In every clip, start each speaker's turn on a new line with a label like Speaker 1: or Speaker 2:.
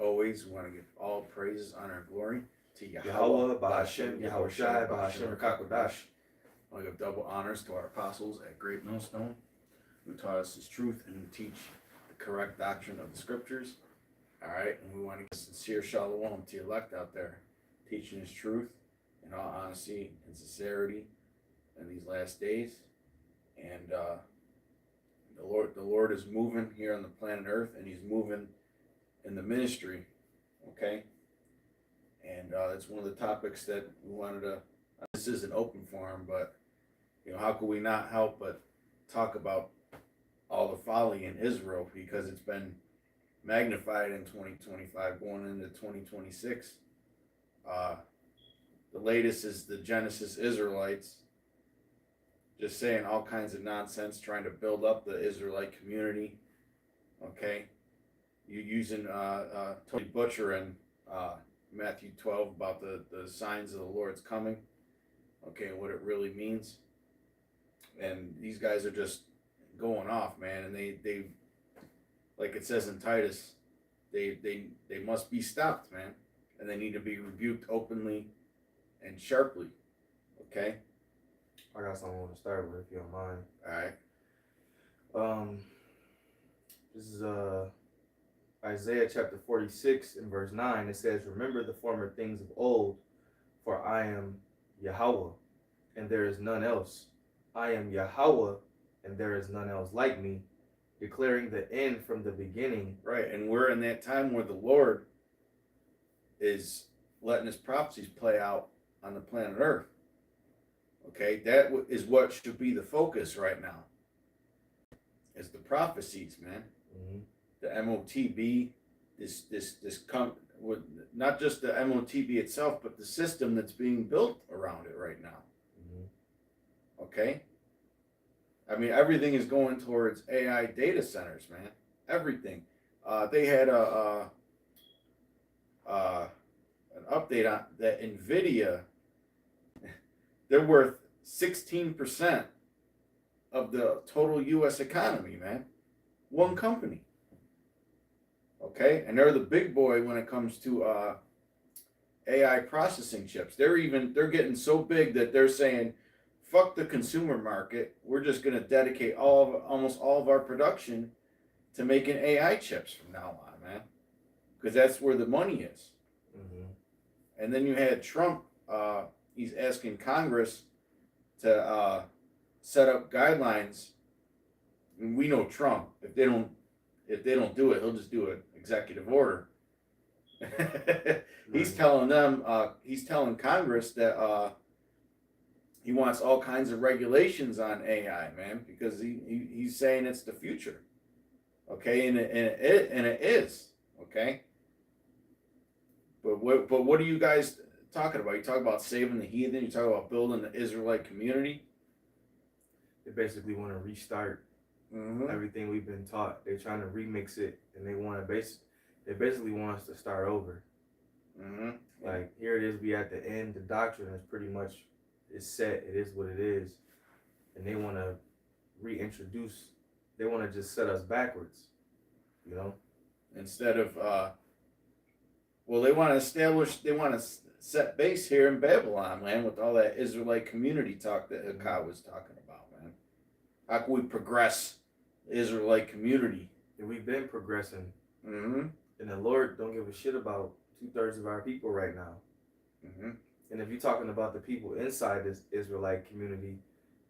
Speaker 1: always, we want to give all praises, honor, and glory to Yahweh,
Speaker 2: Yahweh,
Speaker 1: Bahashem,
Speaker 2: Bahashem,
Speaker 1: Yahweh
Speaker 2: Yahushai,
Speaker 1: Bahashem,
Speaker 2: Bahashem,
Speaker 1: Rakakwadash.
Speaker 2: Rakakwadash.
Speaker 1: I want to give double honors to our apostles at Great Millstone, who taught us His truth and who teach the correct doctrine of the Scriptures. All right, and we want to give sincere shalom to the elect out there, teaching His truth in all honesty and sincerity in these last days. And the Lord is moving here on the planet Earth, and He's moving in the ministry. Okay, and that's one of the topics that we wanted to. This is an open forum, but how could we not help but talk about all the folly in Israel, because it's been magnified in 2025 going into 2026. The latest is the Genesis Israelites just saying all kinds of nonsense, trying to build up the Israelite community. Okay, you using Tony Butcher and Matthew 12 about the signs of the Lord's coming. Okay, what it really means. And these guys are just going off, man, and they like it says in Titus, they must be stopped, man, and they need to be rebuked openly and sharply. Okay,
Speaker 2: I got something I want to start with, if you don't mind.
Speaker 1: All right.
Speaker 2: This is Isaiah chapter 46 and verse 9. It says, "Remember the former things of old, for I am Yahweh, and there is none else. I am Yahweh, and there is none else like me, declaring the end from the beginning."
Speaker 1: Right, and we're in that time where the Lord is letting His prophecies play out on the planet Earth. Okay, that is what should be the focus right now. Is the prophecies, man.
Speaker 2: Mm-hmm.
Speaker 1: The MOTB, not just the MOTB itself, but the system that's being built around it right now.
Speaker 2: Mm-hmm.
Speaker 1: Okay, I mean, everything is going towards AI data centers, man. Everything. They had an update on that NVIDIA. They're worth 16% of the total U.S. economy, man. One company. Okay, and they're the big boy when it comes to AI processing chips. They're getting so big that they're saying, "Fuck the consumer market. We're just going to dedicate almost all of our production to making AI chips from now on, man, because that's where the money is."
Speaker 2: Mm-hmm.
Speaker 1: And then you had Trump. He's asking Congress to set up guidelines. And we know Trump. If they don't do it, he'll just do an executive order. He's telling them. He's telling Congress that he wants all kinds of regulations on AI, man, because he's saying it's the future. Okay, and it is. Okay. But what are you guys talking about? You talk about saving the heathen. You talk about building the Israelite community.
Speaker 2: They basically want to restart everything we've been taught. They're trying to remix it, and they basically want us to start over.
Speaker 1: Mm-hmm.
Speaker 2: Like, here it is, we at the end. The doctrine is pretty much set. It is what it is, and they want to reintroduce. They want to just set us backwards,
Speaker 1: Instead of they want to establish. They want to set base here in Babylon, man, with all that Israelite community talk that Hakkad was talking about, man. How can we progress the Israelite community?
Speaker 2: And we've been progressing.
Speaker 1: Mm-hmm.
Speaker 2: And the Lord don't give a shit about 2/3 of our people right now.
Speaker 1: Mm-hmm.
Speaker 2: And if you're talking about the people inside this Israelite community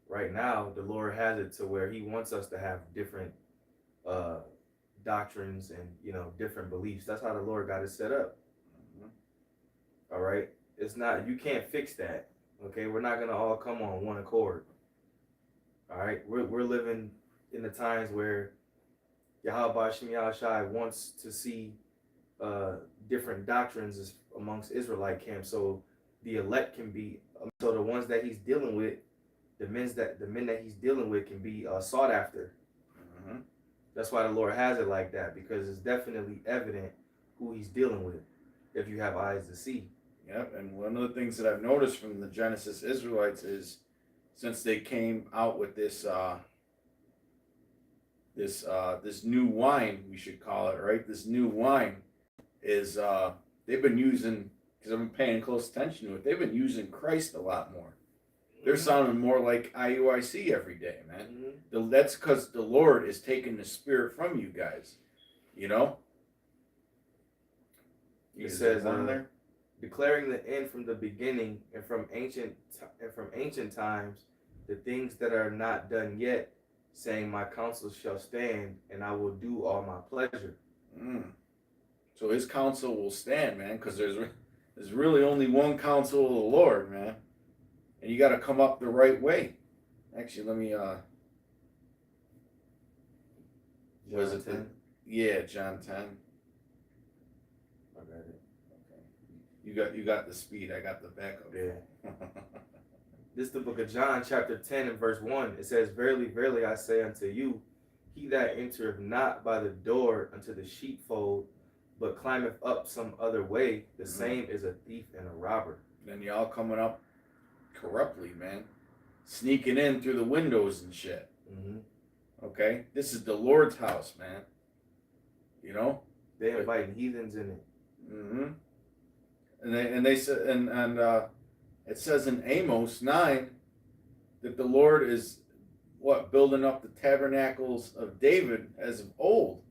Speaker 2: right now, the Lord has it to where He wants us to have different doctrines and different beliefs. That's how the Lord got it set up. Mm-hmm. All right, it's not, you can't fix that. Okay, we're not gonna all come on one accord. All right, we're living in the times where Yahweh Hashem Yahushai wants to see different doctrines amongst Israelite camps, so the elect can be, so the ones that He's dealing with, the men that He's dealing with can be sought after.
Speaker 1: Mm-hmm.
Speaker 2: That's why the Lord has it like that, because it's definitely evident who He's dealing with if you have eyes to see.
Speaker 1: Yep, and one of the things that I've noticed from the Genesis Israelites is, since they came out with this new wine, we should call it, right? This new wine, is they've been using, because I've been paying close attention to it, they've been using Christ a lot more. They're sounding more like IUIC every day, man. That's because the Lord is taking the spirit from you guys. You know?
Speaker 2: It says declaring the end from the beginning and from ancient times, the things that are not done yet, saying my counsel shall stand and I will do all my pleasure.
Speaker 1: So his counsel will stand, man, because there's really only one counsel of the Lord, man. And you got to come up the right way. Actually, let me was it 10? Yeah, John 10.
Speaker 2: I got it.
Speaker 1: Okay. You got the speed. I got the backup.
Speaker 2: Yeah. This is the book of John, chapter 10 and verse 1. It says, verily, verily, I say unto you, he that entereth not by the door unto the sheepfold, but climbeth up some other way, the same is a thief and a robber.
Speaker 1: Then y'all coming up corruptly, man. Sneaking in through the windows and shit. Okay? This is the Lord's house, man. You know?
Speaker 2: They inviting heathens in it.
Speaker 1: And they said, and it says in Amos 9 that the Lord is building up the tabernacles of David as of old,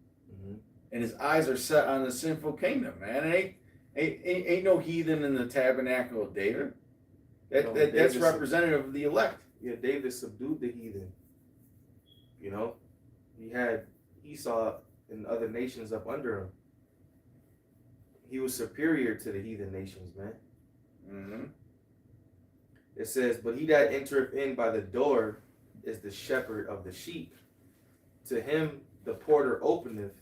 Speaker 1: and his eyes are set on the sinful kingdom, man. Ain't no heathen in the tabernacle of David. That's representative of the elect.
Speaker 2: Yeah, David subdued the heathen. You know, he had Esau and other nations up under him. He was superior to the heathen nations, man. It says, but he that entereth in by the door is the shepherd of the sheep. To him the porter openeth,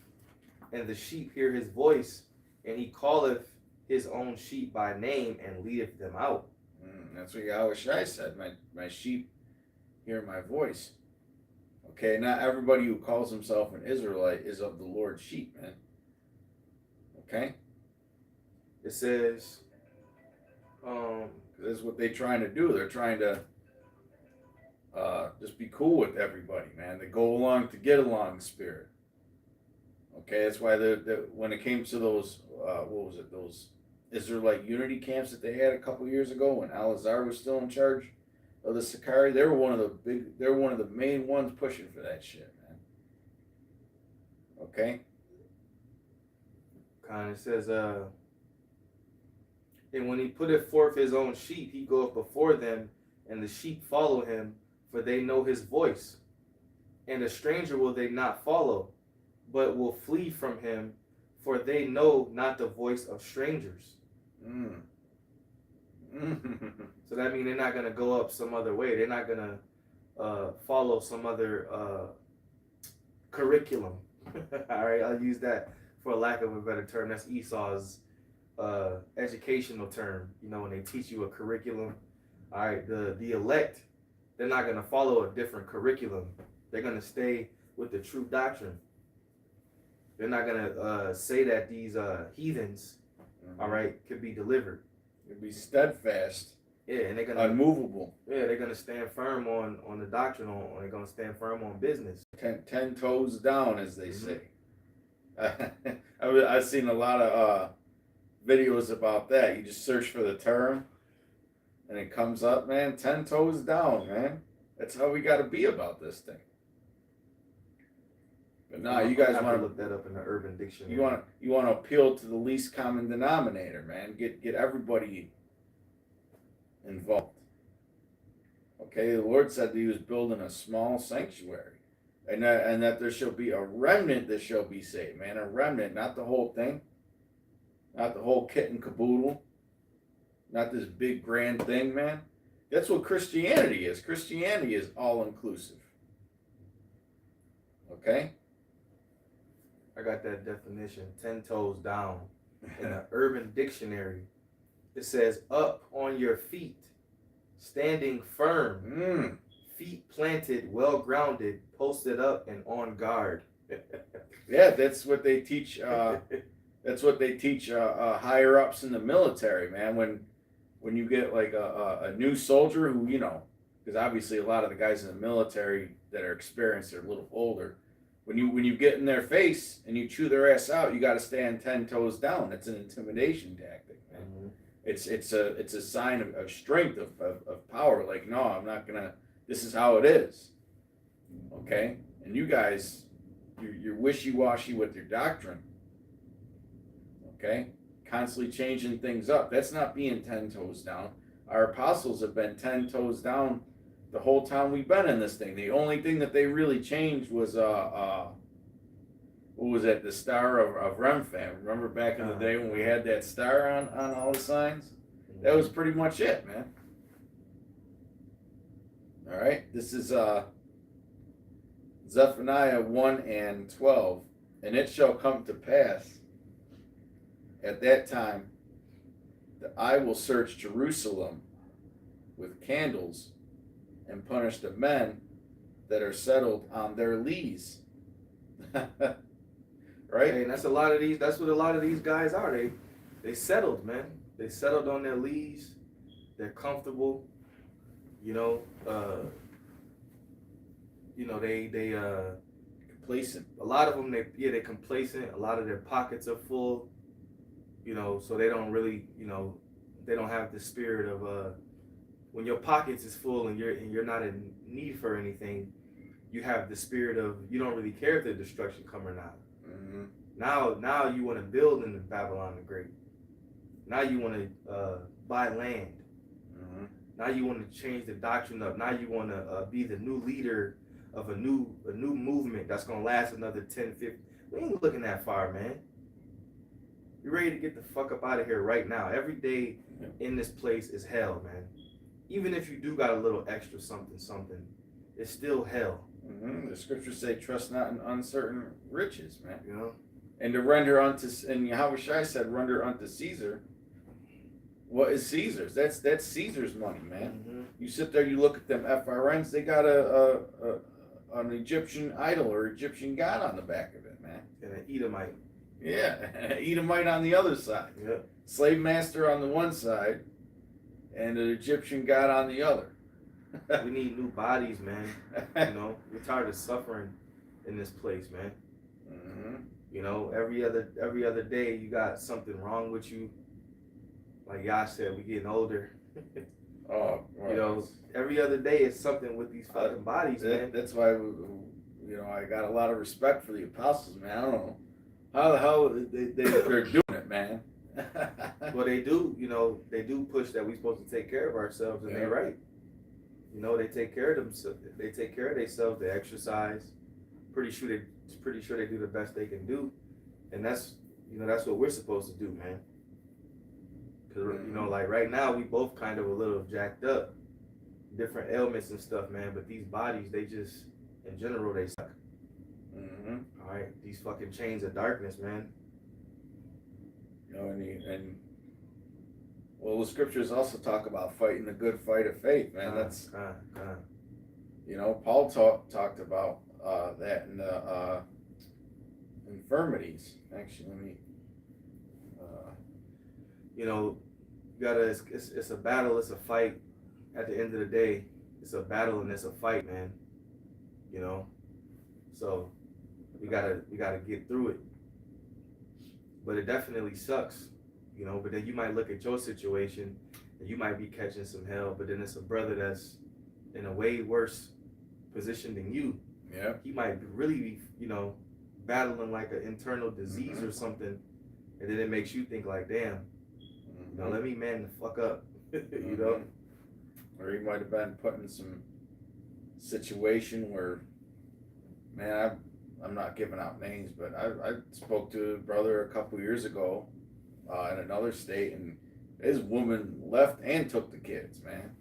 Speaker 2: and the sheep hear his voice, and he calleth his own sheep by name and leadeth them out.
Speaker 1: That's what Yahushua said. My sheep hear my voice. Okay, not everybody who calls himself an Israelite is of the Lord's sheep, man. Okay?
Speaker 2: It says,
Speaker 1: that's what they're trying to do. They're trying to just be cool with everybody, man. They go along to get along spirit. Okay, that's why when it came to those, those Israelite unity camps that they had a couple years ago when Al-Azhar was still in charge of the Sakari, they were one of the main ones pushing for that shit, man. Okay?
Speaker 2: Kind of says, and when he putteth forth his own sheep, he goeth before them, and the sheep follow him, for they know his voice. And a stranger will they not follow, but will flee from him, for they know not the voice of strangers. So that means they're not going to go up some other way. They're not going to follow some other curriculum. All right, I'll use that for lack of a better term. That's Esau's educational term. You know, when they teach you a curriculum. All right, the elect, they're not going to follow a different curriculum. They're going to stay with the true doctrine. They're not going to say that these heathens, all right, could be delivered.
Speaker 1: Could be steadfast.
Speaker 2: Yeah, and they're going to
Speaker 1: unmovable.
Speaker 2: Yeah, they're going to stand firm on the doctrine. They're going to stand firm on business.
Speaker 1: 10 toes down, as they say. I've seen a lot of videos about that. You just search for the term, and it comes up, man. 10 toes down, man. That's how we got to be about this thing. But no, you guys want to
Speaker 2: look that up in the Urban Dictionary.
Speaker 1: You want to appeal to the least common denominator, man. Get everybody involved. Okay, the Lord said that He was building a small sanctuary, and that there shall be a remnant that shall be saved, man. A remnant, not the whole thing, not the whole kit and caboodle, not this big grand thing, man. That's what Christianity is. Christianity is all inclusive. Okay.
Speaker 2: I got that definition, 10 toes down. In the Urban Dictionary, it says, up on your feet, standing firm, feet planted, well grounded, posted up, and on guard.
Speaker 1: Yeah, that's what they teach. That's what they teach higher ups in the military, man. When you get like a new soldier who, you know, because obviously a lot of the guys in the military that are experienced are a little older. When you get in their face and you chew their ass out, you got to stand 10 toes down. That's an intimidation tactic, man.
Speaker 2: Mm-hmm.
Speaker 1: It's a sign of strength, of power. Like, no, I'm not gonna. This is how it is. Okay, and you guys, you're wishy-washy with your doctrine. Okay, constantly changing things up. That's not being 10 toes down. Our apostles have been 10 toes down the whole time we've been in this thing. The only thing that they really changed was what was that? The star of Remphan. Remember back in the day when we had that star on all the signs? That was pretty much it, man. All right, this is Zephaniah 1:12, and it shall come to pass at that time that I will search Jerusalem with candles and punish the men that are settled on their lees. Right?
Speaker 2: Hey, and that's a lot of these. That's what a lot of these guys are. They settled, man. They settled on their lees. They're comfortable. You know. They
Speaker 1: Complacent.
Speaker 2: a lot of them they're complacent. A lot of their pockets are full. You know, so they don't really, they don't have the spirit of when your pockets is full and you're not in need for anything, you have the spirit of you don't really care if the destruction come or not.
Speaker 1: Mm-hmm.
Speaker 2: Now you want to build in Babylon the Great. Now you want to buy land.
Speaker 1: Mm-hmm.
Speaker 2: Now you want to change the doctrine up. Now you want to be the new leader of a new movement that's gonna last another 10, 50. We ain't looking that far, man. You're ready to get the fuck up out of here right now. Every day in this place is hell, man. Even if you do got a little extra something, it's still hell.
Speaker 1: Mm-hmm. The scriptures say, "Trust not in uncertain riches," man.
Speaker 2: You know,
Speaker 1: And to render unto, and Yahushua said, "Render unto Caesar what is Caesar's." That's Caesar's money, man.
Speaker 2: mm-hmm.
Speaker 1: You sit there, you look at them FRNs. They got an Egyptian idol or Egyptian god on the back of it, man.
Speaker 2: And an Edomite.
Speaker 1: Yeah, Edomite on the other side.
Speaker 2: Yeah.
Speaker 1: Slave master on the one side, and an Egyptian god on the other.
Speaker 2: We need new bodies, man. You know, we're tired of suffering in this place, man.
Speaker 1: Mm-hmm.
Speaker 2: You know, every other day you got something wrong with you. Like Yash said, we getting older.
Speaker 1: Oh, well,
Speaker 2: You know, every other day it's something with these fucking bodies, man.
Speaker 1: That's why I got a lot of respect for the apostles, man. I don't know how the hell they're doing it, man.
Speaker 2: Well, they do. You know, they do push that we're supposed to take care of ourselves, and
Speaker 1: Yeah.
Speaker 2: they're right. You know, they take care of themselves. They take care of themselves. They exercise. Pretty sure they do the best they can do, and that's what we're supposed to do, man. Because like right now, we both kind of a little jacked up, different ailments and stuff, man. But these bodies, they just, in general, they suck.
Speaker 1: Mm-hmm.
Speaker 2: All right, these fucking chains of darkness, man.
Speaker 1: You know, and the scriptures also talk about fighting the good fight of faith, man. That's Paul talked about that in the infirmities. Actually, let me.
Speaker 2: It's a battle, it's a fight. At the end of the day, it's a battle and it's a fight, man. You know, so we gotta get through it. But it definitely sucks, But then you might look at your situation and you might be catching some hell. But then it's a brother that's in a way worse position than you.
Speaker 1: Yeah.
Speaker 2: He might really be, battling like an internal disease or something, and then it makes you think like, damn. Let me man the fuck up,
Speaker 1: Or he might have been put in some situation where, man, I'm not giving out names, but I spoke to a brother a couple years ago in another state, and his woman left and took the kids, man.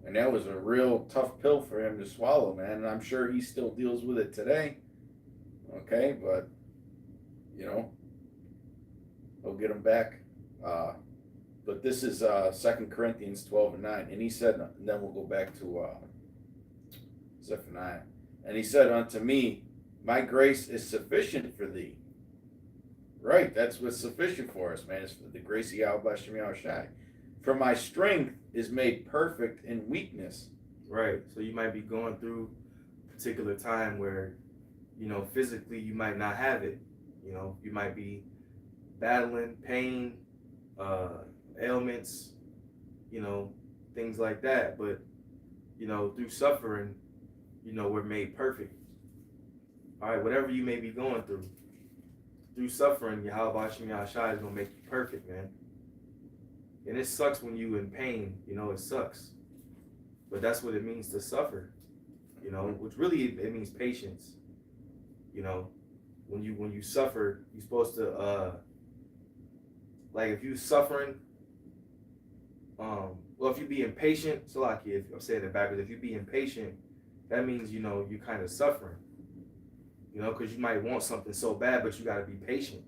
Speaker 1: And that was a real tough pill for him to swallow, man. And I'm sure he still deals with it today. Okay, but he'll get him back. But this is 2 Corinthians 12:9, and he said, and then we'll go back to Zephaniah. And he said unto me, my grace is sufficient for thee. Right, that's what's sufficient for us, man. It's the grace of Yahweh Shem Yahushai. For my strength is made perfect in weakness.
Speaker 2: Right. So you might be going through a particular time where you know, physically you might not have it. You know, you might be battling pain, ailments, you know, things like that. But, you know, through suffering, you know, we're made perfect. All right, whatever you may be going through suffering, Yahweh Shem Yahshai is gonna make you perfect, man. And it sucks when you in pain, you know, it sucks. But that's what it means to suffer, you know, which really it means patience. You know, when you suffer, you're supposed to like if you suffering, well, if you be impatient, so like if I'm saying it backwards, if you be impatient, that means, you know, you kind of suffering. You know, because you might want something so bad, but you got to be patient.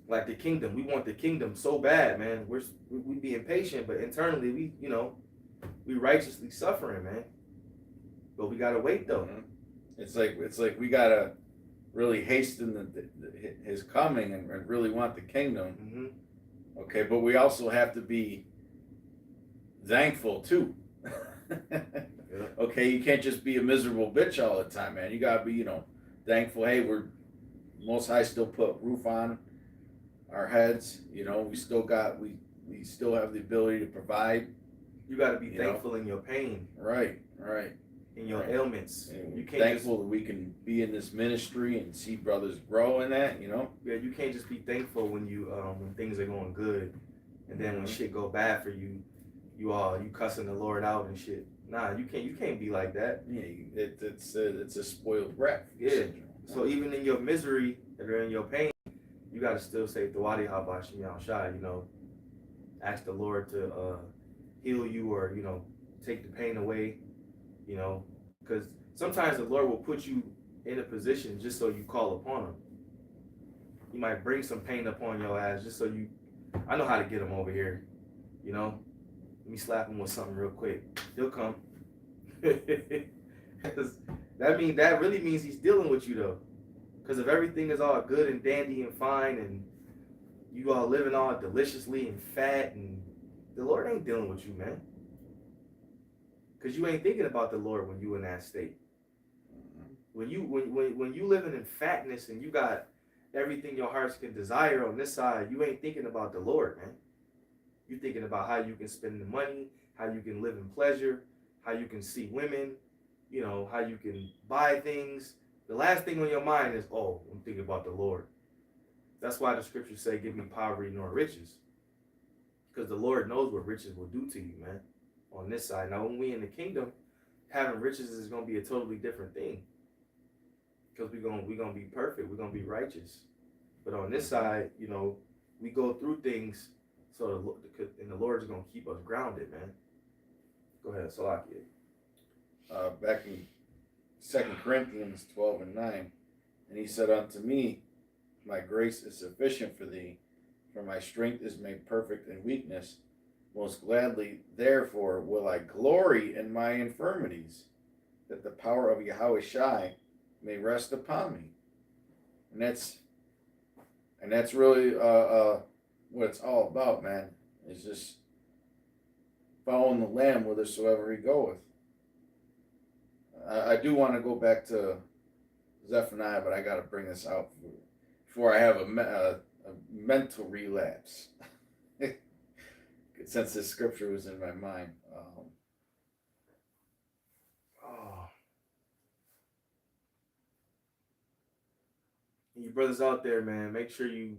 Speaker 2: Like the kingdom, we want the kingdom so bad, man. We be impatient, but internally we, you know, we righteously suffering, man. But we gotta wait though.
Speaker 1: It's like we gotta really hasten his coming and really want the kingdom.
Speaker 2: Mm-hmm.
Speaker 1: Okay, but we also have to be thankful too.
Speaker 2: Yeah.
Speaker 1: Okay, you can't just be a miserable bitch all the time, man. You gotta be, you know, thankful. Hey, we're Most High still put roof on our heads. You know, we still have the ability to provide.
Speaker 2: You got to be thankful in your pain.
Speaker 1: Right.
Speaker 2: In your ailments.
Speaker 1: You can't thankful that we can be in this ministry and see brothers grow in that, you know?
Speaker 2: Yeah, you can't just be thankful when you when things are going good, and then when shit go bad for you, you cussing the Lord out and shit. Nah, you can't be like that.
Speaker 1: Yeah, it's a spoiled brat.
Speaker 2: Yeah. So even in your misery or in your pain, you got to still say Thawadi Habashim Yahshai, you know, ask the Lord to heal you or, you know, take the pain away, you know, because sometimes the Lord will put you in a position just so you call upon him. He might bring some pain upon your ass just so I know how to get him over here, you know. Let me slap him with something real quick. He'll come. That really means he's dealing with you though. Because if everything is all good and dandy and fine and you all living all deliciously and fat, and the Lord ain't dealing with you, man. Because you ain't thinking about the Lord when you in that state. When you living in fatness and you got everything your hearts can desire on this side, you ain't thinking about the Lord, man. You thinking about how you can spend the money, how you can live in pleasure, how you can see women, you know, how you can buy things. The last thing on your mind is, oh, I'm thinking about the Lord. That's why the scriptures say, give me poverty nor riches. Because the Lord knows what riches will do to you, man, on this side. Now, when we in the kingdom, having riches is going to be a totally different thing. Because we're gonna be perfect. We're going to be righteous. But on this side, you know, we go through things, and the Lord's going to keep us grounded, man. Go ahead, Salakia.
Speaker 1: Back in 2 Corinthians 12:9, and he said unto me, my grace is sufficient for thee, for my strength is made perfect in weakness. Most gladly, therefore, will I glory in my infirmities, that the power of Yahweh Shai may rest upon me. And that's really what it's all about, man. It's just following the Lamb whithersoever he goeth. I do want to go back to Zephaniah, but I got to bring this out before I have a mental relapse. Since this scripture was in my mind.
Speaker 2: You brothers out there, man, make sure you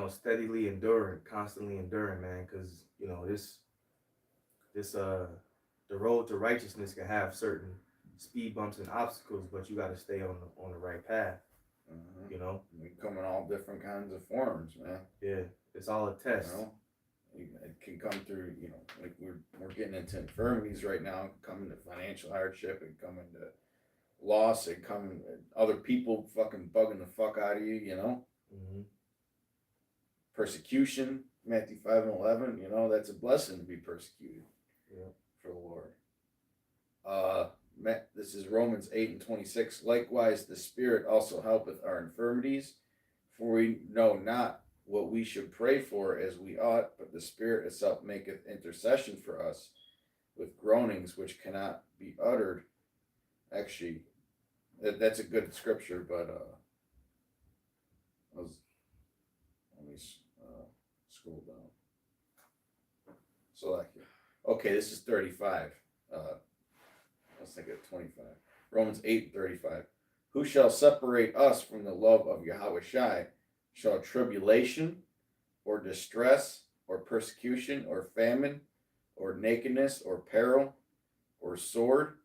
Speaker 2: steadily enduring, constantly enduring, man, because you know this the road to righteousness can have certain speed bumps and obstacles, but you got to stay on the right path. Mm-hmm. You know,
Speaker 1: we come in all different kinds of forms, man.
Speaker 2: Yeah, it's all a test.
Speaker 1: You know? It can come through, you know, like we're getting into infirmities right now, coming to financial hardship, and coming to loss, and coming other people fucking bugging the fuck out of you, you know. Mm-hmm. Persecution, Matthew 5:11, you know, that's a blessing to be persecuted. Yeah. For the Lord. This is Romans 8:26. Likewise, the Spirit also helpeth our infirmities, for we know not what we should pray for as we ought, but the Spirit itself maketh intercession for us with groanings which cannot be uttered. Actually, that's a good scripture, but let me scroll down. So like, okay, this is 35. Let's think of 25. Romans 8:35. Who shall separate us from the love of Yahweh Shai? Shall tribulation, or distress, or persecution, or famine, or nakedness, or peril, or sword?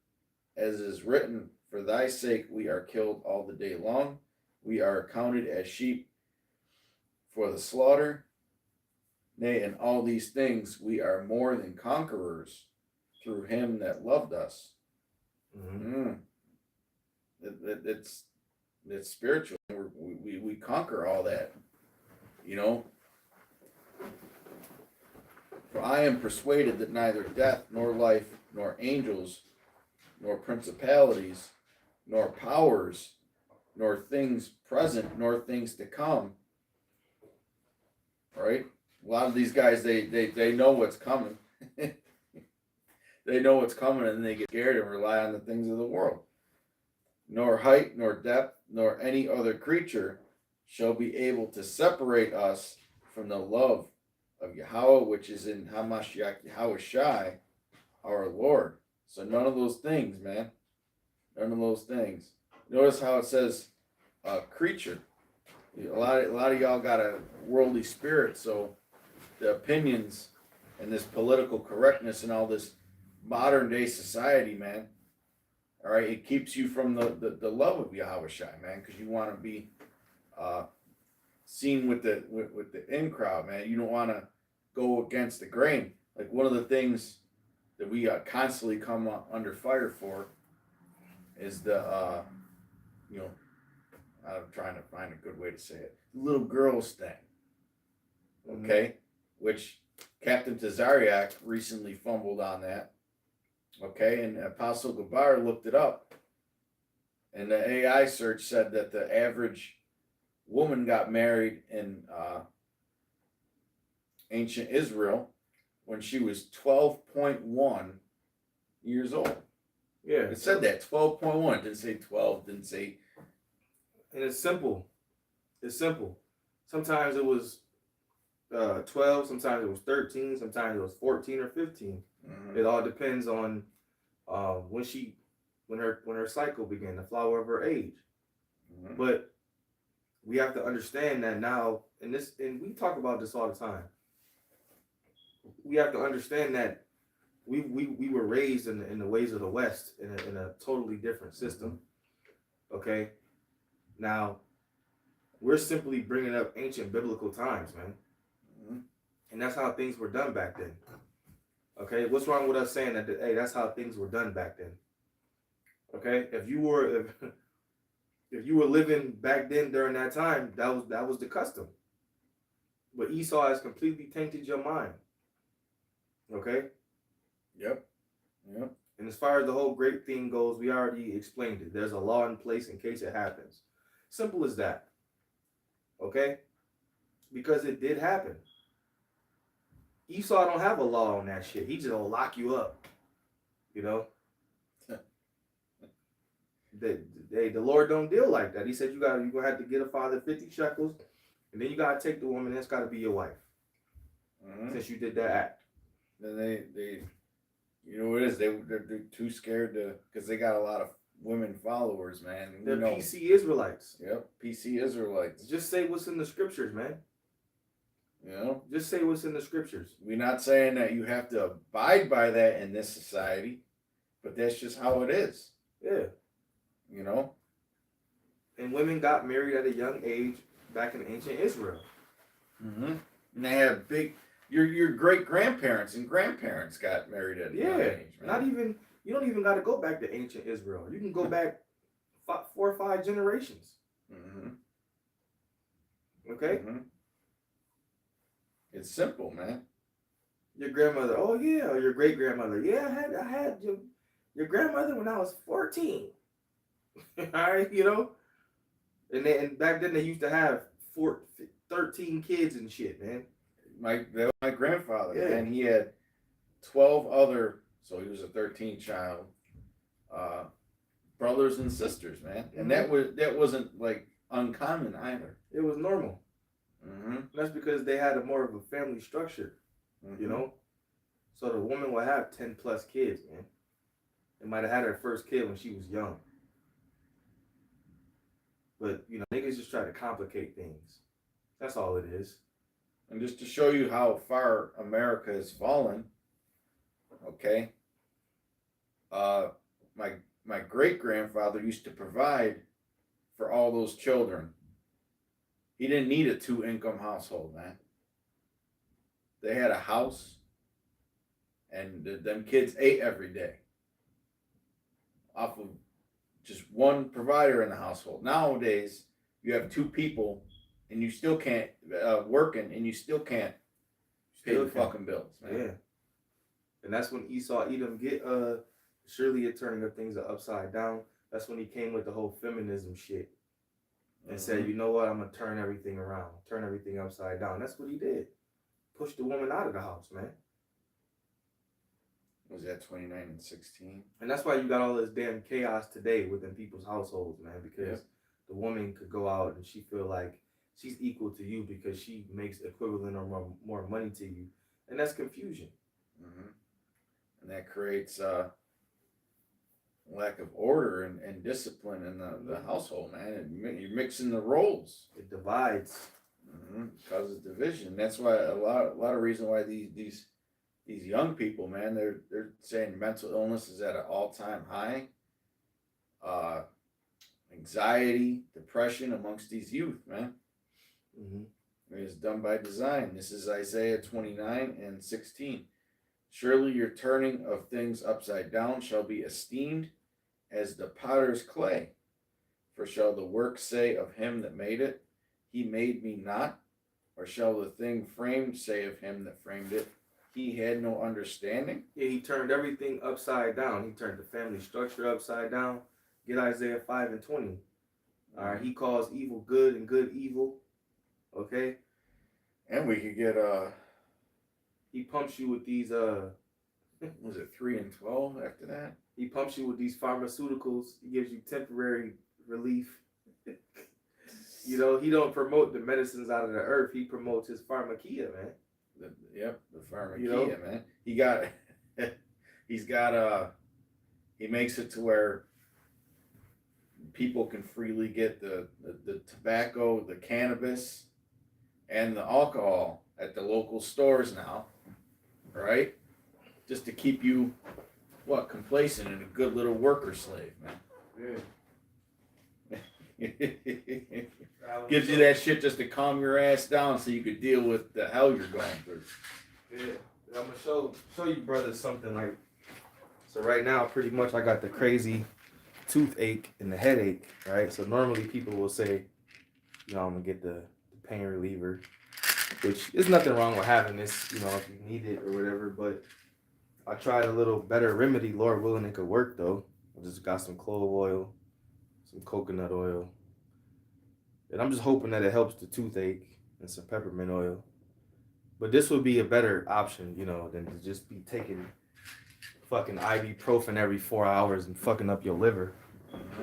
Speaker 1: As is written, for thy sake we are killed all the day long. We are accounted as sheep for the slaughter. Nay, in all these things we are more than conquerors through him that loved us.
Speaker 2: Mm-hmm.
Speaker 1: It's spiritual. We conquer all that, you know. For I am persuaded that neither death, nor life, nor angels, nor principalities, nor powers, nor things present, nor things to come. Right? A lot of these guys, they know what's coming. They know what's coming, and they get scared and rely on the things of the world. Nor height, nor depth, nor any other creature shall be able to separate us from the love of Yahweh, which is in Hamashiach Yahweh Shai, our Lord. So none of those things, man. None of those things. Notice how it says creature. A lot of y'all got a worldly spirit, so the opinions and this political correctness and all this modern day society, man. All right, it keeps you from the love of Yahweh Shai, man, because you want to be seen with the in crowd, man. You don't want to go against the grain. Like one of the things that we constantly come under fire for is the you know, I'm trying to find a good way to say it, little girls thing. Okay, mm-hmm. Which Captain Tazariak recently fumbled on that. Okay, and Apostle Gabar looked it up, and the AI search said that the average woman got married in ancient Israel when she was 12.1 years old.
Speaker 2: Yeah,
Speaker 1: it said that 12.1. Didn't say 12. Didn't say.
Speaker 2: And it's simple. It's simple. Sometimes it was 12. Sometimes it was 13. Sometimes it was 14 or 15. Mm-hmm. It all depends on when her cycle began, the flower of her age. Mm-hmm. But we have to understand that now, and we talk about this all the time. We have to understand that we were raised in the ways of the West in a totally different system. Mm-hmm. Okay, now we're simply bringing up ancient biblical times, man, mm-hmm. And that's how things were done back then. Okay, what's wrong with us saying that? Hey, that's how things were done back then. Okay, if you were living back then during that time, that was the custom. But Esau has completely tainted your mind. Okay.
Speaker 1: Yep.
Speaker 2: And as far as the whole grape thing goes, we already explained it. There's a law in place in case it happens. Simple as that. Okay? Because it did happen. Esau don't have a law on that shit. He just gonna lock you up. You know? The Lord don't deal like that. He said you're gonna have to get a father 50 shekels, and then you gotta take the woman, that's gotta be your wife. Mm-hmm. Since you did that act.
Speaker 1: Then they you know what it is, they're too scared to, because they got a lot of women followers, man.
Speaker 2: They're PC Israelites.
Speaker 1: Yep, PC Israelites.
Speaker 2: Just say what's in the scriptures, man.
Speaker 1: You know?
Speaker 2: Just say what's in the scriptures.
Speaker 1: We're not saying that you have to abide by that in this society, but that's just how it is.
Speaker 2: Yeah.
Speaker 1: You know?
Speaker 2: And women got married at a young age back in ancient Israel.
Speaker 1: Mm-hmm. And they had big... Your great grandparents and grandparents got married at a young age. Man.
Speaker 2: You don't even got to go back to ancient Israel. You can go back 4 or 5 generations. Mm-hmm. Okay? Mm-hmm.
Speaker 1: It's simple, man.
Speaker 2: Your grandmother, oh yeah, or your great grandmother, yeah, I had your grandmother when I was 14. All right, you know? And back then they used to have 13 kids and shit, man.
Speaker 1: My grandfather, yeah. And he had 12 other, so he was a 13th child, brothers and sisters, man, and that wasn't like uncommon either.
Speaker 2: It was normal.
Speaker 1: Mm-hmm.
Speaker 2: That's because they had a more of a family structure, you know. So the woman would have 10 plus kids, man. They might have had her first kid when she was young. But you know, niggas just try to complicate things. That's all it is.
Speaker 1: And just to show you how far America has fallen, okay. My great grandfather used to provide for all those children. He didn't need a 2-income household, man. They had a house, and them kids ate every day off of just one provider in the household. Nowadays, you have 2 people, and you still can't working, and you still can't pay the fucking bills, man.
Speaker 2: Yeah. And that's when Esau Edom get surely a turning of things are upside down. That's when he came with the whole feminism shit and said, you know what, I'm gonna turn everything around, turn everything upside down. That's what he did. Push the woman out of the house, man.
Speaker 1: Was that 29 and 16?
Speaker 2: And that's why you got all this damn chaos today within people's households, man, because the woman could go out and she feel like she's equal to you because she makes equivalent or more money to you. And that's confusion.
Speaker 1: And that creates lack of order and discipline in the household, man. And you're mixing the roles.
Speaker 2: It divides.
Speaker 1: Causes division. That's why a lot of reason why these young people, man, they're saying mental illness is at an all-time high. Anxiety, depression amongst these youth, man. It's done by design. This is Isaiah 29 and 16. Surely your turning of things upside down shall be esteemed as the potter's clay. For shall the work say of him that made it, he made me not? Or shall the thing framed say of him that framed it, he had no understanding?
Speaker 2: Yeah, he turned everything upside down. He turned the family structure upside down. Get Isaiah 5 and 20. All right, he calls evil good and good evil. Okay?
Speaker 1: And we could get
Speaker 2: he pumps you with these
Speaker 1: was it 3 and 12 after that?
Speaker 2: He pumps you with these pharmaceuticals. He gives you temporary relief. You know, he don't promote the medicines out of the earth. He promotes his pharmakia, man.
Speaker 1: The pharmakia, you know? Man. He got he makes it to where people can freely get the tobacco, the cannabis, and the alcohol at the local stores now, right? Just to keep you, complacent and a good little worker slave, man. Yeah. Gives you that shit just to calm your ass down so you could deal with the hell you're going through.
Speaker 2: Yeah. I'm gonna show you brothers something like. So right now, pretty much, I got the crazy toothache and the headache, right? So normally people will say, you know, I'm gonna get the pain reliever, which is nothing wrong with having this, you know, if you need it or whatever. But I tried a little better remedy. Lord willing, it could work though. I just got some clove oil, some coconut oil, and I'm just hoping that it helps the toothache, and some peppermint oil. But this would be a better option, you know, than to just be taking fucking ibuprofen every 4 hours and fucking up your liver.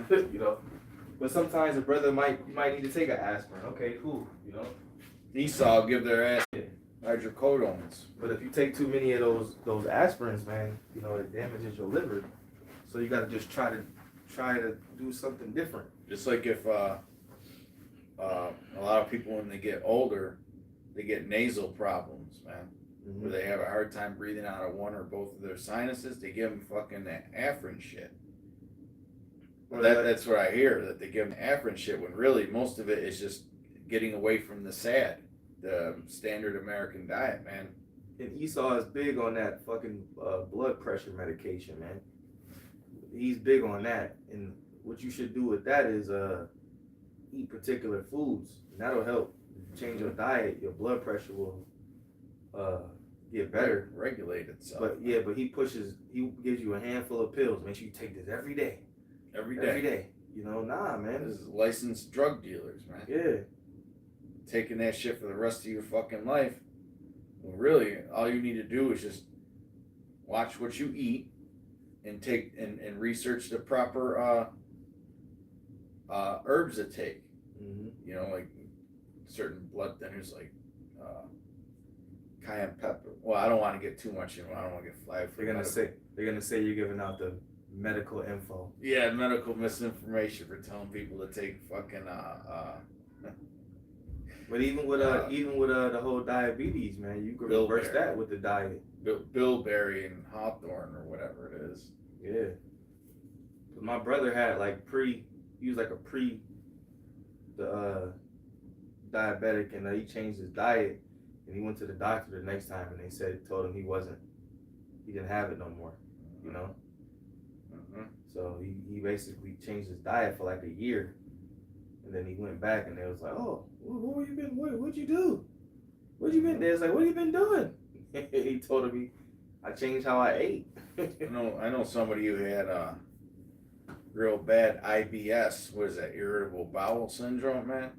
Speaker 2: You know. But sometimes a brother might need to take an aspirin. Okay, cool. You know.
Speaker 1: Esau give their ass hydrocodones.
Speaker 2: But if you take too many of those aspirins, man, you know, it damages your liver. So you gotta just try to do something different.
Speaker 1: Just like if a lot of people when they get older, they get nasal problems, man. Where they have a hard time breathing out of one or both of their sinuses, they give them fucking Afrin shit. That's what I hear, that they give them Afrin shit when really most of it is just getting away from the standard American diet, man.
Speaker 2: And Esau is big on that fucking blood pressure medication, man. He's big on that. And what you should do with that is eat particular foods. And that'll help change your diet. Your blood pressure will get better.
Speaker 1: Regulate itself.
Speaker 2: But yeah, but he gives you a handful of pills. Make sure you take this every day.
Speaker 1: Every day.
Speaker 2: You know, nah, man.
Speaker 1: This is licensed drug dealers, man.
Speaker 2: Yeah.
Speaker 1: Taking that shit for the rest of your fucking life. Well, really, all you need to do is just watch what you eat and take and research the proper herbs to take.
Speaker 2: Mm-hmm.
Speaker 1: You know, like certain blood thinners, like cayenne pepper. Well, I don't want to get too much in. I don't want to get flagged for.
Speaker 2: They're gonna say you're giving out the medical info.
Speaker 1: Yeah, medical misinformation for telling people to take fucking
Speaker 2: But even with the whole diabetes, man, you can reverse that with the diet.
Speaker 1: bilberry and hawthorn or whatever it is.
Speaker 2: Yeah. Cause my brother had like he was like a diabetic, and he changed his diet, and he went to the doctor the next time, and they told him he didn't have it no more, you know.
Speaker 1: Mm-hmm.
Speaker 2: So he basically changed his diet for like a year, and then he went back, and they was like, oh, what you been? What'd you do? What you been? They was like, what you been doing? He told him I changed how I ate.
Speaker 1: I know somebody who had real bad IBS. What is that? Irritable bowel syndrome, man.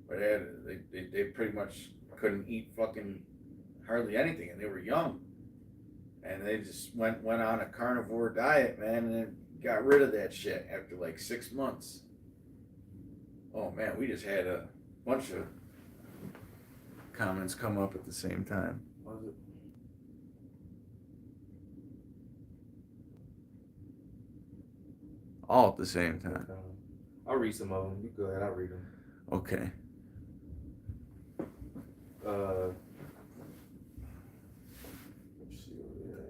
Speaker 1: But they pretty much couldn't eat fucking hardly anything, and they were young, and they just went on a carnivore diet, man, and then got rid of that shit after like 6 months. Oh man, we just had a bunch of comments come up at the same time.
Speaker 2: What was it?
Speaker 1: All at the same time.
Speaker 2: I'll read some of them. You go ahead. I'll read them.
Speaker 1: Okay.
Speaker 2: Let's see over here.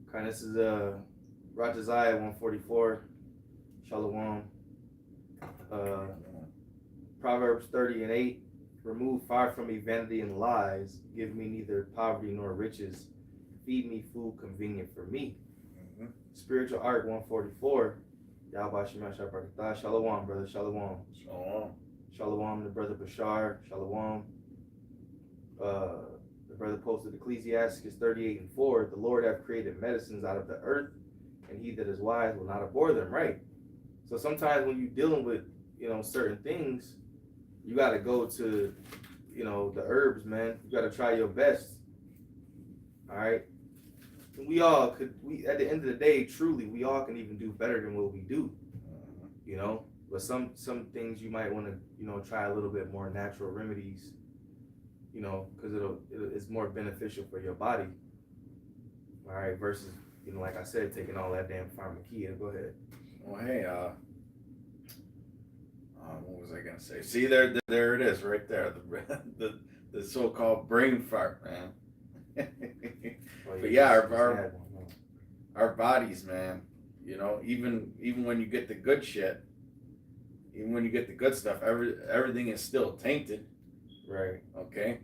Speaker 2: Okay, this is Rajaziah 144. Shalom. Proverbs 30:8. Remove far from me vanity and lies. Give me neither poverty nor riches. Feed me food convenient for me.
Speaker 1: Mm-hmm.
Speaker 2: Spiritual Art 144. Yahweh Shema Shabbat. Shalom, brother. Shalom.
Speaker 1: Shalom.
Speaker 2: Shalom, the brother Bashar. Shalom. The brother posted Ecclesiastes 38:4. The Lord hath created medicines out of the earth, and he that is wise will not abhor them. Right. So sometimes when you're dealing with, certain things, you got to go to, the herbs, man. You got to try your best. All right. We all could. At the end of the day, truly, we all can even do better than what we do. But some things you might want to, try a little bit more natural remedies. Because it's more beneficial for your body. All right. Versus, like I said, taking all that damn pharmakia. Go ahead.
Speaker 1: Well, hey, what was I gonna say? See, there it is, right there. The so-called brain fart, man. But yeah, our bodies, man. Even when you get the good shit, even when you get the good stuff, everything is still tainted.
Speaker 2: Right.
Speaker 1: Okay.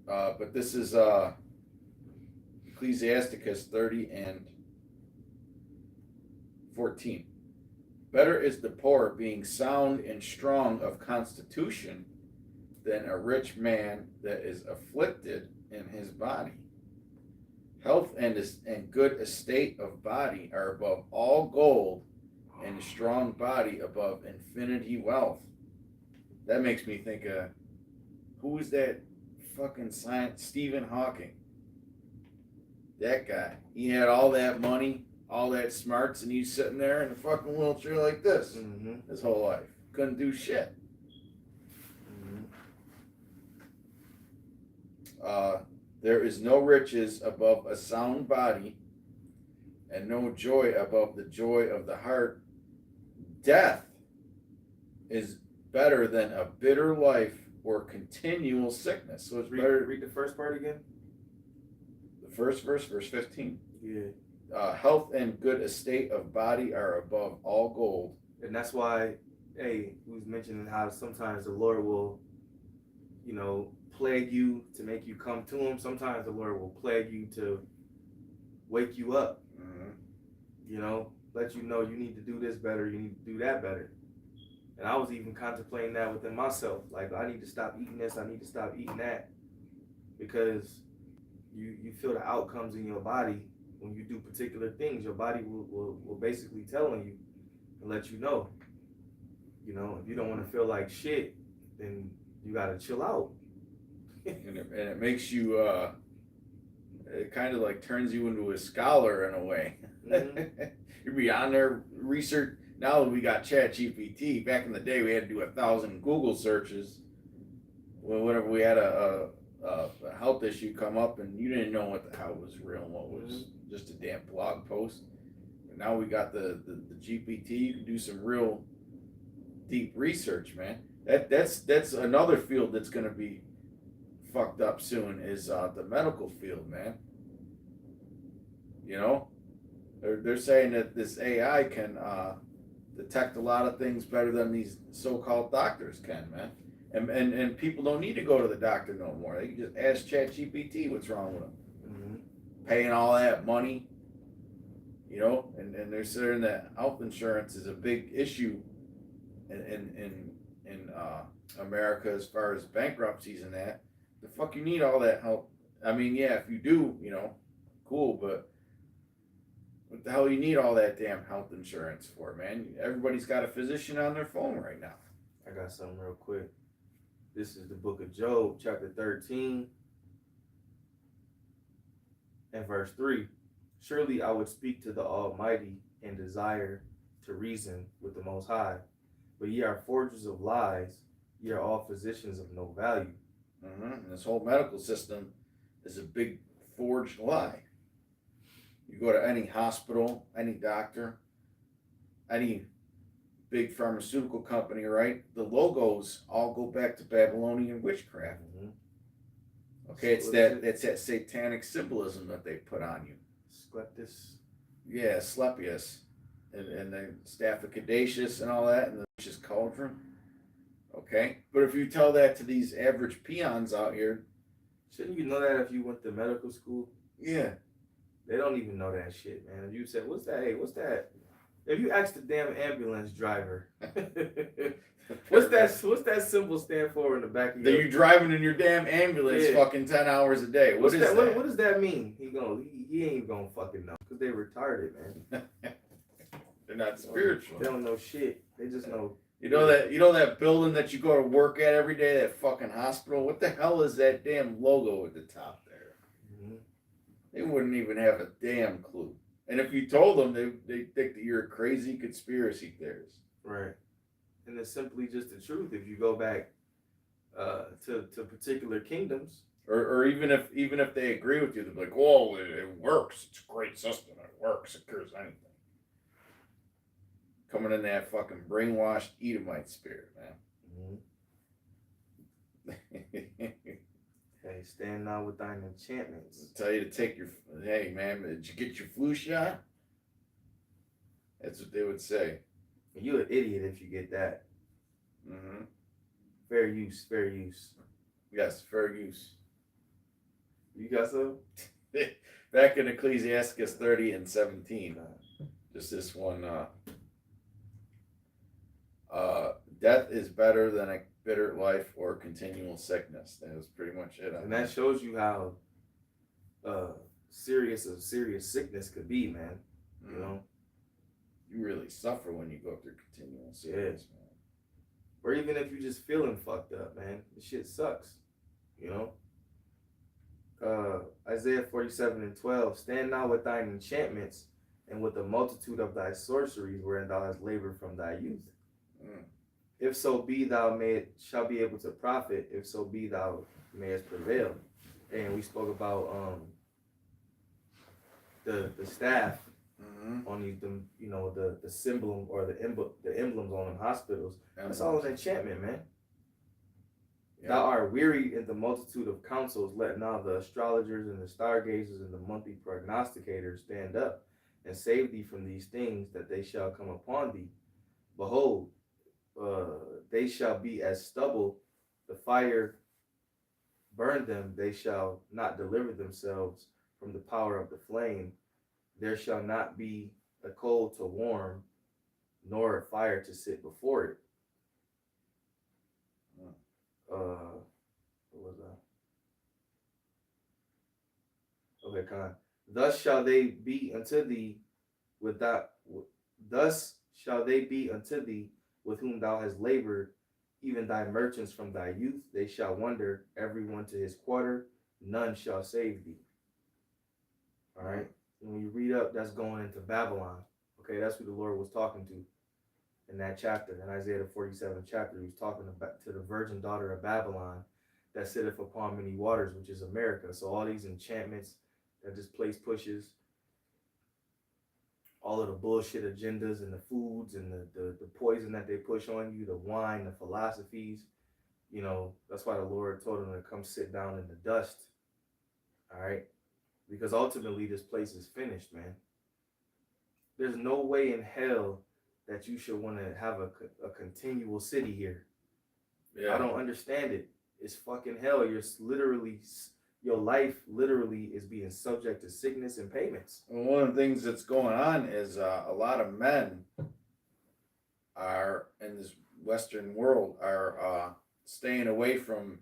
Speaker 1: But this is Ecclesiasticus 30:14. Better is the poor being sound and strong of constitution than a rich man that is afflicted in his body. Health and good estate of body are above all gold, and a strong body above infinity wealth. That makes me think of, who is that fucking science? Stephen Hawking. That guy. He had all that money, all that smarts, and he's sitting there in a fucking wheelchair like this his whole life. Couldn't do shit. There is no riches above a sound body, and no joy above the joy of the heart. Death is better than a bitter life or continual sickness. So it's better.
Speaker 2: Read the first part again.
Speaker 1: The first verse, verse 15.
Speaker 2: Yeah.
Speaker 1: Health and good estate of body are above all gold.
Speaker 2: And that's why, we was mentioning how sometimes the Lord will, plague you to make you come to him. Sometimes the Lord will plague you to wake you up. Let you know you need to do this better, you need to do that better. And I was even contemplating that within myself. Like, I need to stop eating this, I need to stop eating that. Because you feel the outcomes in your body when you do particular things. Your body will basically telling you and let you know. If you don't want to feel like shit, then you got to chill out.
Speaker 1: and it makes you It kind of like turns you into a scholar in a way.
Speaker 2: Mhm.
Speaker 1: You'd be on there research. Now that we got Chat GPT, back in the day we had to do 1,000 Google searches. Well, whenever we had a health issue come up and you didn't know what the hell was real and what was just a damn blog post. But now we got the GPT. You can do some real deep research, man. That's another field that's gonna be fucked up soon is the medical field, man. You know, they're saying that this AI can detect a lot of things better than these so-called doctors can, man. And people don't need to go to the doctor no more. They can just ask ChatGPT what's wrong with them. Paying all that money, you know, and they're saying that health insurance is a big issue in America as far as bankruptcies and that. The fuck you need all that help? I mean, yeah, if you do, you know, cool, but what the hell you need all that damn health insurance for, man? Everybody's got a physician on their phone right now.
Speaker 2: I got something real quick. This is the book of Job, chapter 13 and verse 3. Surely I would speak to the Almighty and desire to reason with the Most High. But ye are forgers of lies, ye are all physicians of no value.
Speaker 1: And this whole medical system is a big forged lie. You go to any hospital, any doctor, any big pharmaceutical company, right? The logos all go back to Babylonian witchcraft. Okay, it's that satanic symbolism that they put on you.
Speaker 2: Asclepius.
Speaker 1: Yeah, Asclepius, and the staff of Caduceus and all that, and the witch's cauldron. Okay, but if you tell that to these average peons out here,
Speaker 2: shouldn't you know that if you went to medical school?
Speaker 1: Yeah,
Speaker 2: they don't even know that shit, man. If you said, "What's that? Hey, what's that?" If you ask the damn ambulance driver, what's that symbol stand for in the back of your?
Speaker 1: That you driving in your damn ambulance, fucking 10 hours a day. What is that?
Speaker 2: What does that mean? He ain't gonna fucking know because they retarded, man.
Speaker 1: They're not spiritual.
Speaker 2: They don't know shit. They just know.
Speaker 1: You know that building that you go to work at every day, that fucking hospital. What the hell is that damn logo at the top there? They wouldn't even have a damn clue. And if you told them, they think that you're a crazy conspiracy theorist.
Speaker 2: Right. And it's simply just the truth. If you go back to particular kingdoms,
Speaker 1: or even if they agree with you, they're like, "Oh, it works. It's a great system. It works. It cures anything." Coming in that fucking brainwashed Edomite spirit, man.
Speaker 2: Hey, stand now with thine enchantments.
Speaker 1: Tell you to take your. Hey, man, did you get your flu shot? That's what they would say.
Speaker 2: You're an idiot if you get that. Fair use, fair use.
Speaker 1: Yes, fair use.
Speaker 2: You got some?
Speaker 1: Back in Ecclesiastes 30 and 17. Just this one. Death is better than a bitter life or continual sickness. That was pretty much it.
Speaker 2: And that shows you how serious a serious sickness could be, man. You know?
Speaker 1: You really suffer when you go through continual sickness, man.
Speaker 2: Or even if you're just feeling fucked up, man. The shit sucks. You know? Isaiah 47 and 12. Stand now with thine enchantments and with the multitude of thy sorceries wherein thou hast labored from thy youth. If so be thou shall be able to profit, if so be thou mayest prevail. And we spoke about the staff on these, you know, the symbol or the emblems on them hospitals. That's all an enchantment, man. Yeah. Thou art weary in the multitude of counsels. Let now the astrologers and the stargazers and the monthly prognosticators stand up and save thee from these things, that they shall come upon thee. Behold, they shall be as stubble, the fire burn them, they shall not deliver themselves from the power of the flame. There shall not be a coal to warm, nor a fire to sit before it. What was that? Okay, Khan. Thus shall they be unto thee with whom thou hast labored, even thy merchants from thy youth. They shall wander, every one to his quarter, none shall save thee. All right. And when you read up, that's going into Babylon. Okay, that's who the Lord was talking to in that chapter. In Isaiah the 47th chapter, he was talking about to the virgin daughter of Babylon that sitteth upon many waters, which is America. So all these enchantments that this place pushes, all of the bullshit agendas and the foods and the poison that they push on you, the wine, the philosophies, you know, that's why the Lord told him to come sit down in the dust. All right. Because ultimately this place is finished, man. There's no way in hell that you should want to have a continual city here. Yeah. I don't understand it. It's fucking hell. Your life literally is being subject to sickness and payments.
Speaker 1: And one of the things that's going on is a lot of men are in this Western world are staying away from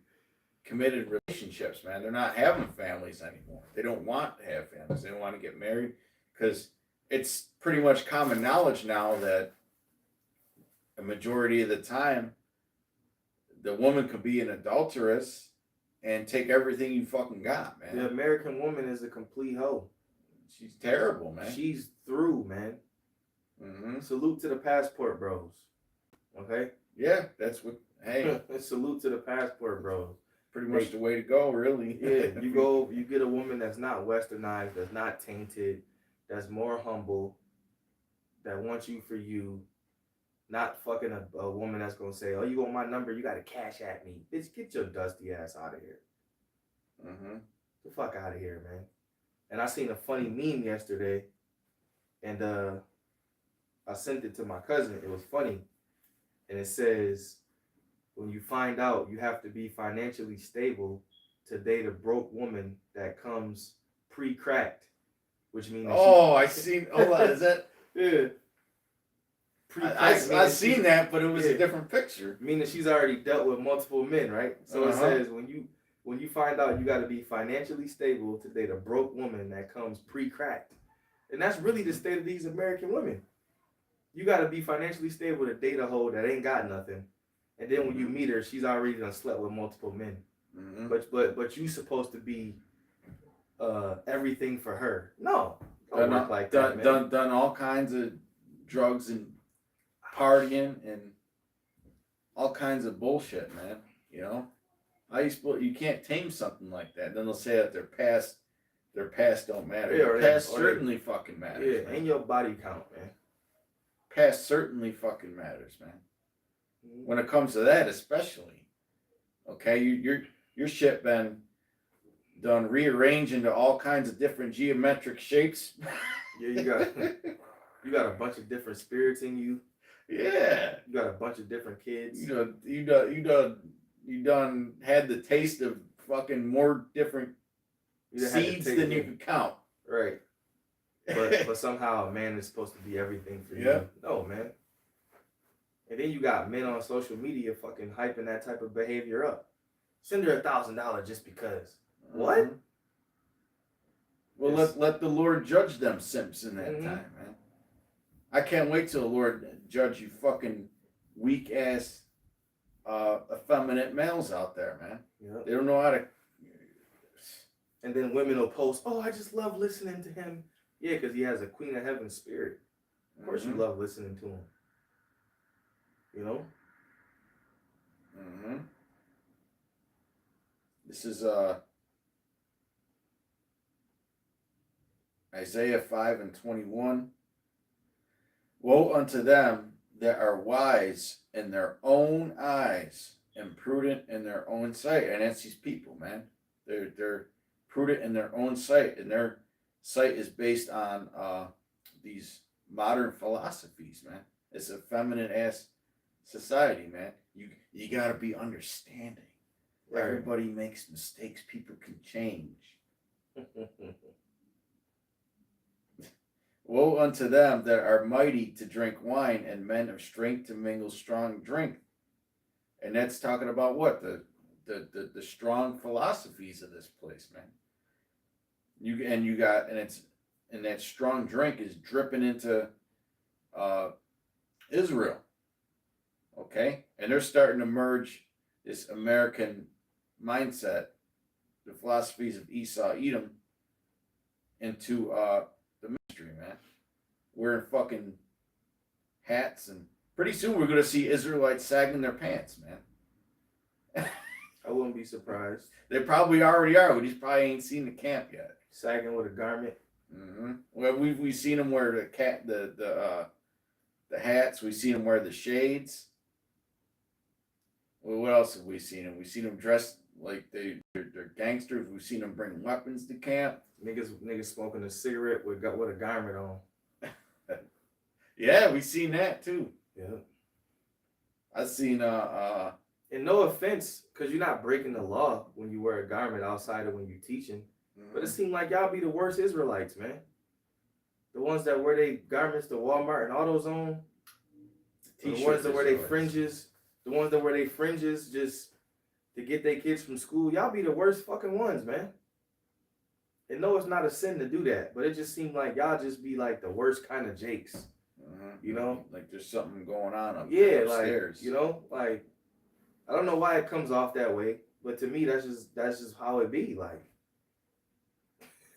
Speaker 1: committed relationships, man. They're not having families anymore. They don't want to have families. They don't want to get married because it's pretty much common knowledge now that a majority of the time the woman could be an adulteress and take everything you fucking got, man.
Speaker 2: The American woman is a complete hoe.
Speaker 1: She's terrible, man.
Speaker 2: She's through, man. Mm-hmm. Salute to the passport bros. Okay?
Speaker 1: Yeah, that's what, hey.
Speaker 2: Salute to the passport bros.
Speaker 1: Pretty much the way to go, really.
Speaker 2: Yeah, you get a woman that's not westernized, that's not tainted, that's more humble, that wants you for you, not fucking a woman that's gonna say, oh, you want my number, you gotta cash at me. Bitch, get your dusty ass out of here. Mm-hmm. The fuck out of here, man. And I seen a funny meme yesterday, and I sent it to my cousin. It was funny. And it says, when you find out you have to be financially stable to date a broke woman that comes pre-cracked, which means
Speaker 1: I seen. Hold on, is that?
Speaker 2: Yeah.
Speaker 1: I seen that, but it was a different picture.
Speaker 2: Meaning she's already dealt with multiple men, right? So it says when you find out you got to be financially stable to date a broke woman that comes pre-cracked, and that's really the state of these American women. You got to be financially stable to date a hoe that ain't got nothing. And then when you meet her, she's already done slept with multiple men. Mm-hmm. But you supposed to be everything for her. No, don't work like that, man.
Speaker 1: Done all kinds of drugs and partying and all kinds of bullshit, man. You know, you can't tame something like that. Then they'll say that their past don't matter. Yeah, past certainly fucking matters.
Speaker 2: Yeah, and your body count, man.
Speaker 1: Past certainly fucking matters, man. When it comes to that, especially, okay, your shit been done rearranged into all kinds of different geometric shapes.
Speaker 2: Yeah, you got a bunch of different spirits in you.
Speaker 1: Yeah,
Speaker 2: you got a bunch of different kids.
Speaker 1: You done had the taste of fucking more different seeds than you can count.
Speaker 2: Right. But somehow a man is supposed to be everything for you. Yeah. No, man. And then you got men on social media fucking hyping that type of behavior up. Send her $1,000 just because. Mm-hmm. What?
Speaker 1: Well, let the Lord judge them simps in that time, man. I can't wait till the Lord judge you fucking weak ass effeminate males out there, man. Yep. They don't know how to.
Speaker 2: And then women will post, oh, I just love listening to him. Yeah, because he has a Queen of Heaven spirit. Of course you love listening to him. You know?
Speaker 1: Mm-hmm. This is Isaiah 5:21. Woe unto them that are wise in their own eyes and prudent in their own sight. And that's these people, man. They're prudent in their own sight, and their sight is based on these modern philosophies, man. It's a feminine ass society, man. You gotta be understanding. Right. Everybody makes mistakes. People can change. Woe unto them that are mighty to drink wine, and men of strength to mingle strong drink. And that's talking about what? The strong philosophies of this place, man. And that strong drink is dripping into Israel. Okay? And they're starting to merge this American mindset, the philosophies of Esau, Edom, into the ministry, man. Wearing fucking hats, and pretty soon we're gonna see Israelites sagging their pants, man.
Speaker 2: I wouldn't be surprised.
Speaker 1: They probably already are. We just probably ain't seen the camp yet.
Speaker 2: Sagging with a garment.
Speaker 1: Mm-hmm. Well, we've seen them wear the hats. We've seen them wear the shades. Well, what else have we seen them? We've seen them dressed like they're gangsters. We've seen them bring weapons to camp.
Speaker 2: Niggas smoking a cigarette with a garment on.
Speaker 1: Yeah, we've seen that too.
Speaker 2: Yeah.
Speaker 1: I've seen
Speaker 2: And no offense, because you're not breaking the law when you wear a garment outside of when you're teaching. But it seemed like y'all be the worst Israelites, man. The ones that wear their garments to Walmart and AutoZone. The ones that wear their fringes. The ones that wear their fringes just to get their kids from school. Y'all be the worst fucking ones, man. And no, it's not a sin to do that. But it just seemed like y'all just be like the worst kind of jakes. You know?
Speaker 1: Like there's something going on
Speaker 2: upstairs. Like, you know? Like, I don't know why it comes off that way. But to me, that's just how it be. Like,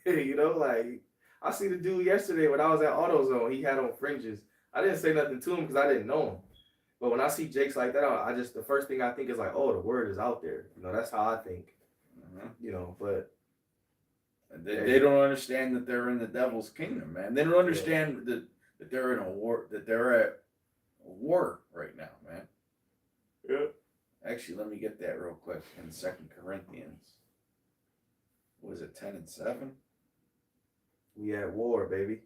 Speaker 2: you know, like I see the dude yesterday when I was at AutoZone. He had on fringes. I didn't say nothing to him because I didn't know him. But when I see jakes like that, the first thing I think is like, oh, the word is out there. You know, that's how I think. You know, but
Speaker 1: they don't understand that they're in the devil's kingdom, man. They don't understand that they're in a war. That they're at a war right now, man.
Speaker 2: Yeah.
Speaker 1: Actually, let me get that real quick in 2 Corinthians. Was it 10:7?
Speaker 2: We at war, baby.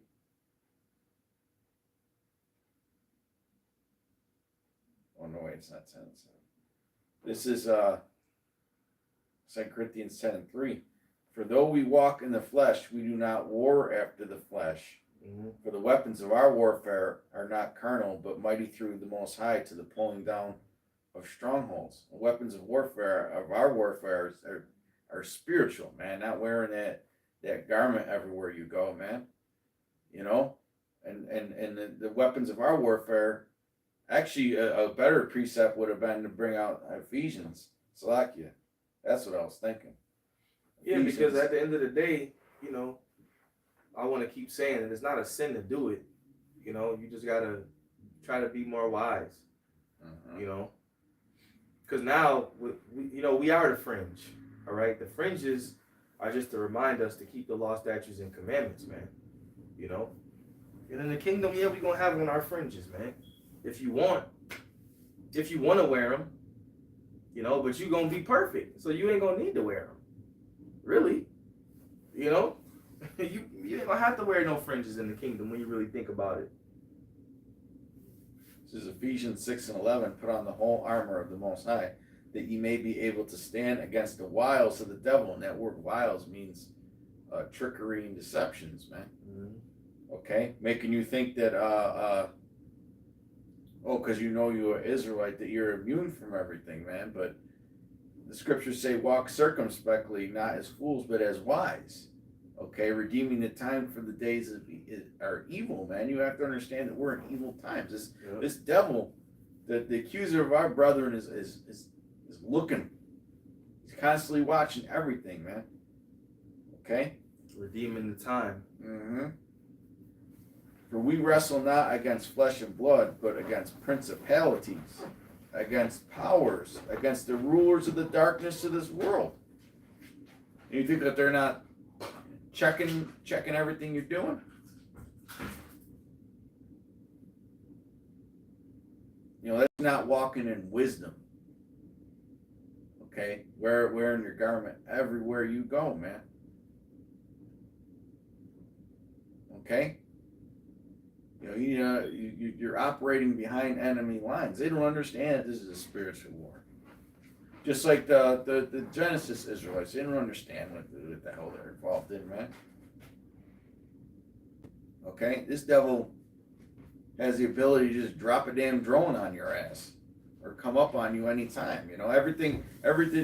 Speaker 1: Oh no, wait, it's not 10:7. This is 2 Corinthians 10:3. For though we walk in the flesh, we do not war after the flesh.
Speaker 2: Mm-hmm.
Speaker 1: For the weapons of our warfare are not carnal, but mighty through the Most High to the pulling down of strongholds. The weapons of our warfare are spiritual, man. Not wearing that garment everywhere you go, man. You know, and the weapons of our warfare. Actually, a better precept would have been to bring out Ephesians, Salakia. That's what I was thinking.
Speaker 2: Yeah, because at the end of the day, you know, I want to keep saying it. It's not a sin to do it. You know, you just gotta try to be more wise. You know, because now we are the fringe. All right, the fringes are just to remind us to keep the law, statutes, and commandments, man. You know, and in the kingdom, yeah, we gonna have on our fringes, man. If you want to wear them, you know, but you're going to be perfect. So you ain't going to need to wear them. Really. You know, you ain't going to have to wear no fringes in the kingdom when you really think about it.
Speaker 1: This is Ephesians 6:11. Put on the whole armor of the Most High, that ye may be able to stand against the wiles of the devil. And that word wiles means trickery and deceptions, man. Mm-hmm. Okay? Making you think that because you know you're an Israelite, that you're immune from everything, man. But the scriptures say, walk circumspectly, not as fools, but as wise. Okay, redeeming the time, for the days are evil, man. You have to understand that we're in evil times. This devil, the accuser of our brethren, is looking. He's constantly watching everything, man. Okay?
Speaker 2: Redeeming the time.
Speaker 1: Mm-hmm. For we wrestle not against flesh and blood, but against principalities, against powers, against the rulers of the darkness of this world. And you think that they're not checking everything you're doing? You know, that's not walking in wisdom. Okay? Wearing your garment everywhere you go, man. Okay? You know, you're operating behind enemy lines. They don't understand that this is a spiritual war. Just like the Genesis Israelites, they don't understand what the hell they're involved in, man. Okay? This devil has the ability to just drop a damn drone on your ass or come up on you anytime. You know, every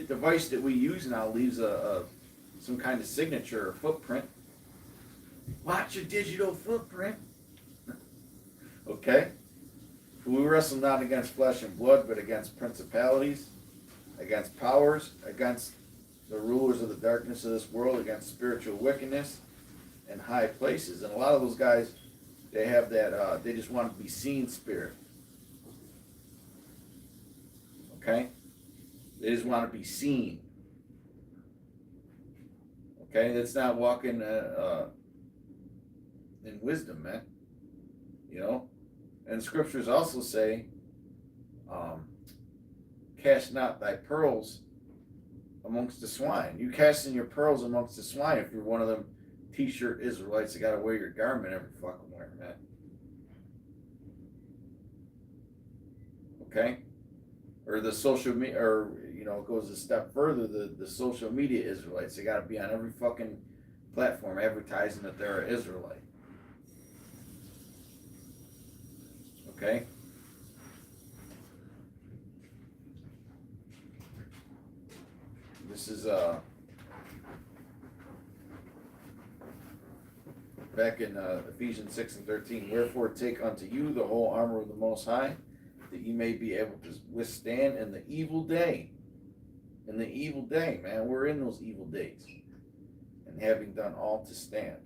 Speaker 1: device that we use now leaves some kind of signature or footprint. Watch your digital footprint. Okay? For we wrestle not against flesh and blood, but against principalities, against powers, against the rulers of the darkness of this world, against spiritual wickedness in high places. And a lot of those guys, they have that, they just want to be seen spirit. Okay? They just want to be seen. Okay? That's not walking in wisdom, man. You know? And scriptures also say, cast not thy pearls amongst the swine. You casting your pearls amongst the swine if you're one of them t-shirt Israelites that gotta wear your garment every fucking wear, man. Okay? Or the social media, or you know, it goes a step further, the social media Israelites, they gotta be on every fucking platform advertising that they're an Israelite. Okay? This is back in Ephesians 6:13. Wherefore take unto you the whole armor of the Most High, that ye may be able to withstand in the evil day. In the evil day, man. We're in those evil days. And having done all to stand.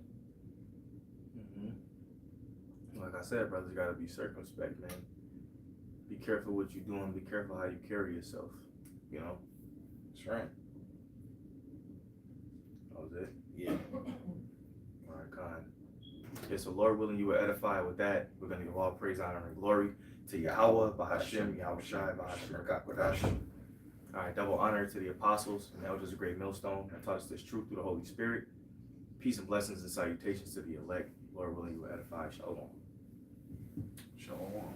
Speaker 2: Mm-hmm. Like I said, brothers, you gotta be circumspect, man. Be careful what you're doing. Be careful how you carry yourself. You know?
Speaker 1: That's right.
Speaker 2: That was it?
Speaker 1: Yeah.
Speaker 2: All right, kind. Okay, so Lord willing, you will edify with that. We're going to give all praise, honor, and glory to Yahweh, Bahashem, Yahweh Shai, Bahashem, Kakwadash. All right, double honor to the apostles and the elders of Great Millstone that taught us this truth through the Holy Spirit. Peace and blessings and salutations to the elect. Lord willing, you will edify. Shalom.
Speaker 1: Shalom.